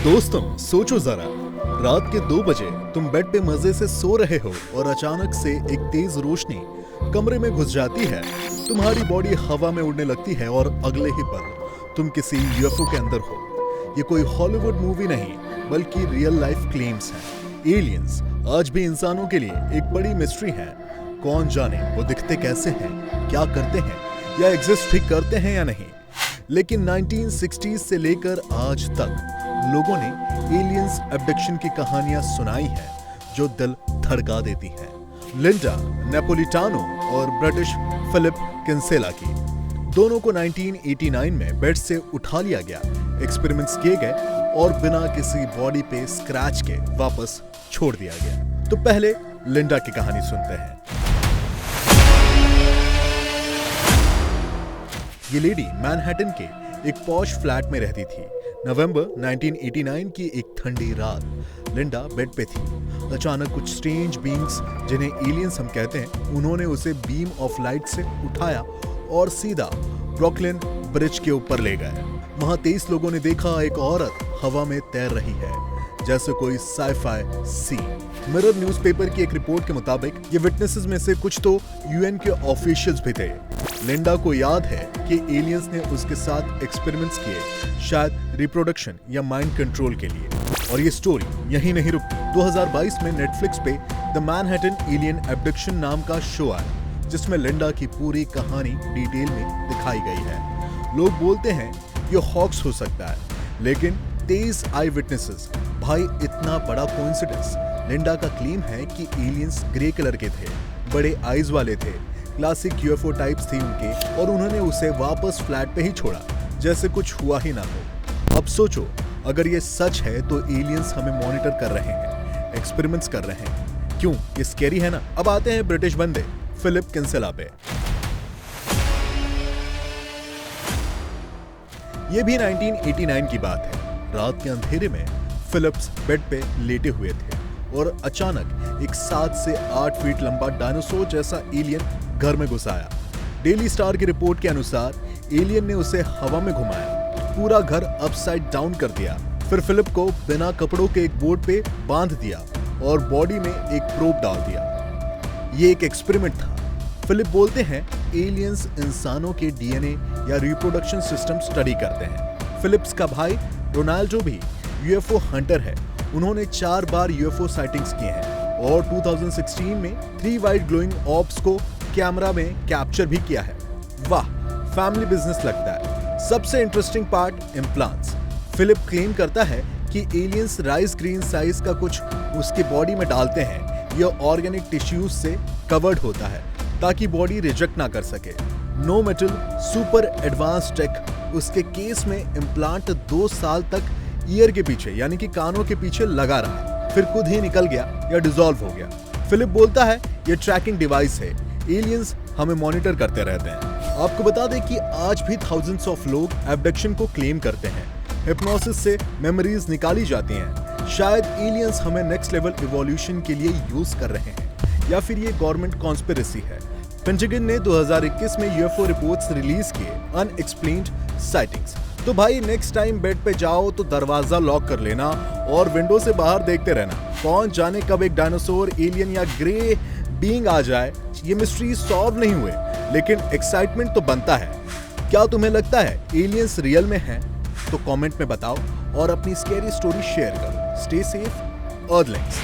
दोस्तों सोचो जरा, रात के 2 बजे तुम बेड पे मजे से सो रहे हो और अचानक से एक तेज रोशनी कमरे में घुस जाती है। तुम्हारी बॉडी हवा में उड़ने लगती है और अगले ही पल तुम किसी यूएफओ के अंदर हो। ये कोई हॉलीवुड मूवी नहीं बल्कि रियल लाइफ क्लेम्स हैं। एलियंस आज भी इंसानों के लिए एक बड़ी मिस्ट्री है। कौन जाने वो दिखते कैसे हैं, क्या करते हैं या एग्जिस्ट भी करते हैं या नहीं। लेकिन 1960s से लेकर आज तक लोगों ने एलियंस अब्डक्शन की कहानियां सुनाई है जो दिल धड़का देती हैं। लिंडा नेपोलिटानो और ब्रिटिश फिलिप किंसेला की दोनों को 1989 में बेड से उठा लिया गया, एक्सपेरिमेंट्स किए गए और बिना किसी बॉडी पे स्क्रैच के वापस छोड़ दिया गया। तो पहले लिंडा की कहानी सुनते हैं। ये लेडी मैनहट्टन के एक पॉश फ्लैट में रहती थी। नवंबर 1989 की एक ठंडी रात लिंडा बेड पे थी। अचानक कुछ स्ट्रेंज बीइंग्स, जिन्हें एलियंस हम कहते हैं, उन्होंने उसे बीम ऑफ लाइट से उठाया और सीधा ब्रुकलिन ब्रिज के ऊपर ले गए। वहां 23 लोगों ने देखा एक औरत हवा में तैर रही है, जैसे कोई साइ-फाई सीन। मिरर न्यूज़पेपर की एक रिपोर्ट के मुताबिक ये विटनेसेस में से कुछ तो यूएन के ऑफिशियल्स भी थे। लिंडा को याद है कि एलियंस ने उसके साथ एक्सपेरिमेंट्स किए, शायद रिप्रोडक्शन या माइंड कंट्रोल के लिए। और ये स्टोरी यहीं नहीं रुकती। 2022 में नेटफ्लिक्स पे द मैनहट्टन एलियन अब्डक्शन नाम का शो आया, जिसमें लिंडा की पूरी कहानी डिटेल में दिखाई गई है। लोग बोलते हैं ये हॉक्स हो सकता है, लेकिन 23 आई विटनेसेस, भाई इतना बड़ा कोइंसिडेंस। लिंडा का क्लेम है कि एलियंस ग्रे कलर के थे, बड़े आईज वाले थे, क्लासिक यूएफओ टाइप्स थी उनके, और उन्होंने उसे वापस फ्लैट पे ही छोड़ा, जैसे कुछ हुआ ही ना हो। अब सोचो, अगर ये सच है तो एलियंस हमें मॉनिटर कर रहे हैं, एक्सपेरिमेंट्स कर रहे हैं। क्यों, ये स्कैरी है ना। अब आते हैं ब्रिटिश बंदे फिलिप किंसेला पे। ये भी 1989 की बात है। रात के अंधेरे में फिलिप्स बेड पे लेटे हुए थे और अचानक एक 7 से 8 फीट लंबा डायनासोर जैसा एलियन घर में घुस आया। डेली स्टार की रिपोर्ट के अनुसार एलियन ने उसे हवा में घुमाया, पूरा घर अपसाइड डाउन कर दिया, फिर फिलिप को बिना कपड़ों के एक बोर्ड पे बांध दिया और बॉडी में एक प्रोब डाल दिया। ये एक एक्सपेरिमेंट था। फिलिप बोलते हैं एलियंस इंसानों के डीएनए या रिप्रोडक्शन सिस्टम स्टडी करते हैं। फिलिप्स का भाई रोनाल्डो भी यूएफओ हंटर है। उन्होंने 4 बार यूएफओ साइटिंग्स किए हैं और 2016 में 3 वाइट ग्लोइंग ऑर्ब्स को कैमरा में कैप्चर भी किया है। वाह, फैमिली बिजनेस लगता है। सबसे interesting part implants. Philip claim करता है कि एलियंस राइस ग्रीन साइज का कुछ उसके बॉडी में डालते हैं। यह ऑर्गेनिक टिश्यूज से कवर्ड होता है ताकि बॉडी रिजेक्ट ना कर सके। No metal super advance tech. उसके केस में इम्प्लांट 2 साल तक ईयर के पीछे यानी कि कानों के पीछे लगा रहा, फिर खुद ही निकल गया या डिसॉल्व हो गया। फिलिप बोलता है ये ट्रैकिंग डिवाइस है, एलियंस हमें मॉनिटर करते रहते हैं। आपको बता दें कि आज भी थाउजेंड्स ऑफ लोग एब्डक्शन को क्लेम करते हैं। हिप्नोसिस से मेमोरीज निकाली जाती हैं। शायद एलियंस हमें नेक्स्ट लेवल इवोल्यूशन के लिए यूज कर रहे हैं, या फिर ये गवर्नमेंट कॉन्स्पिरेसी है। पेंटागन ने 2021 में यूएफओ रिपोर्ट्स रिलीज किए, अनएक्सप्लेन्ड साइटिंग्स। तो भाई नेक्स्ट टाइम बेड पे जाओ तो दरवाजा लॉक कर लेना और विंडो से बाहर देखते रहना। कौन जाने कब एक डायनासोर, एलियन या ग्रे बीइंग आ जाए। ये मिस्ट्री सॉल्व नहीं हुए, लेकिन एक्साइटमेंट तो बनता है। क्या तुम्हें लगता है एलियंस रियल में हैं? तो कमेंट में बताओ और अपनी स्कैरी स्टोरी शेयर करो। Stay safe, अर्दलिंग्स।